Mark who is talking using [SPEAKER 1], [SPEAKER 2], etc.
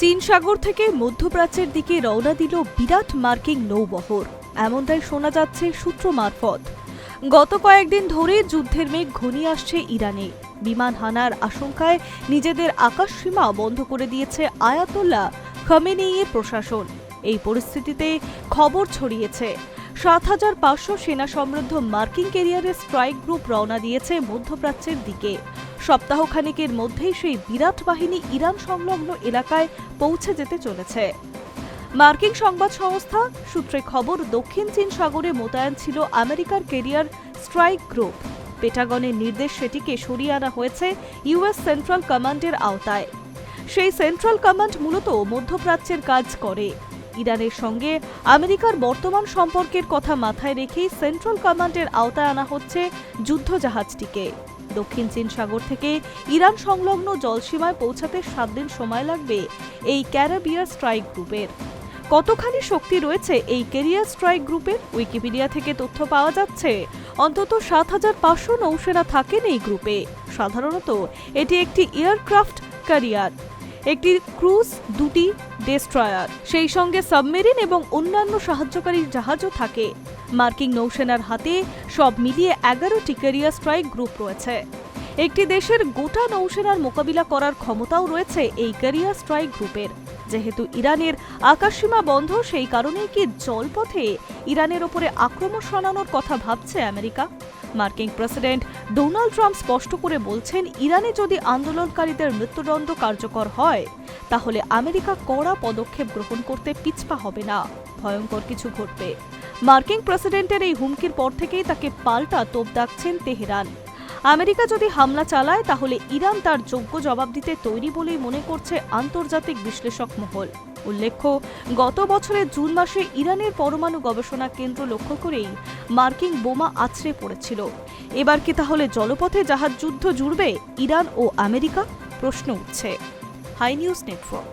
[SPEAKER 1] চীন সাগর থেকে মধ্যপ্রাচ্যের দিকে রওনা দিল বিরাট মার্কিন নৌবহর, এমনটাই শোনা যাচ্ছে সূত্র মারফত। গত কয়েকদিন ধরে যুদ্ধের মেঘ ঘনিয়ে আসছে ইরানে। বিমান হানার আশঙ্কায় নিজেদের আকাশসীমা বন্ধ করে দিয়েছে আয়াতোল্লাহ খামেনেইয়ের প্রশাসন। এই পরিস্থিতিতে খবর ছড়িয়েছে ৭৫০০ সেনা সমৃদ্ধ মার্কিন ক্যারিয়ারের স্ট্রাইক গ্রুপ রওনা দিয়েছে মধ্যপ্রাচ্যের দিকে। সপ্তাহখানেকের মধ্যেই সেই বিরাট বাহিনী ইরান সংলগ্ন এলাকায় পৌঁছে যেতে চলেছে। মার্কিন সংবাদ সংস্থা সূত্রে খবর, দক্ষিণ চীন সাগরে মোতায়েন ছিল আমেরিকার ক্যারিয়ার স্ট্রাইক গ্রুপ। পেটাগনের নির্দেশ সেটিকে সরিয়ে আনা হয়েছে ইউএস সেন্ট্রাল কমান্ডের আওতায়। সেই সেন্ট্রাল কমান্ড মূলত মধ্যপ্রাচ্যের কাজ করে। ইরানের সঙ্গে আমেরিকার বর্তমান সম্পর্কের কথা মাথায় রেখেই সেন্ট্রাল কমান্ডের আওতায় আনা হচ্ছে যুদ্ধজাহাজটিকে। দক্ষিণ চীন সাগর থেকে ইরান সংলগ্ন জলসীমায় পৌঁছাতে ৭ দিন সময় লাগবে এই ক্যারিবিয়ার স্ট্রাইক গ্রুপের। কতখানি শক্তি রয়েছে এই ক্যারিয়ার স্ট্রাইক গ্রুপের? উইকিপিডিয়া থেকে তথ্য পাওয়া যাচ্ছে অন্তত ৭৫০০ নৌসেনা থাকেন এই গ্রুপে। সাধারণত এটি একটি এয়ারক্রাফট ক্যারিয়ার, একটি ক্রুজ, 2টি ডেস্ট্রয়ার, সেই সঙ্গে সাবমেরিন এবং অন্যান্য সাহায্যকারী জাহাজও থাকে। মার্কিন নৌসেনার হাতে সব মিলিয়ে 11টি ক্যারিয়ার স্ট্রাইক গ্রুপ রয়েছে। একটি দেশের গোটা নৌসেনার মোকাবিলা করার ক্ষমতাও রয়েছে এই ক্যারিয়ার স্ট্রাইক গ্রুপের। যেহেতু ইরানের আকাশসীমা বন্ধ, সেই কারণেই কি জলপথে ইরানের ওপরে আক্রমণ শানানোর কথা ভাবছে আমেরিকা? মার্কিন প্রেসিডেন্ট ডোনাল্ড ট্রাম্প স্পষ্ট করে বলছেন, ইরানে যদি আন্দোলনকারীদের মৃত্যুদণ্ড কার্যকর হয় তাহলে আমেরিকা কড়া পদক্ষেপ গ্রহণ করতে পিছপা হবে না, ভয়ঙ্কর কিছু ঘটবে। মার্কিন প্রেসিডেন্টের এই হুমকির পর থেকেই তাকে পাল্টা তোপ দাগছেন তেহরান। আমেরিকা যদি হামলা চালায় তাহলে ইরান তার যোগ্য জবাব দিতে তৈরি বলেই মনে করছে আন্তর্জাতিক বিশ্লেষক মহল। উল্লেখ্য, গত বছরের জুন মাসে ইরানের পরমাণু গবেষণা কেন্দ্র লক্ষ্য করেই মার্কিন বোমা আছড়ে পড়েছিল। এবার কি তাহলে জলপথে জাহাজ যুদ্ধ জুড়বে ইরান ও আমেরিকা? প্রশ্ন উঠছে। Hi News network.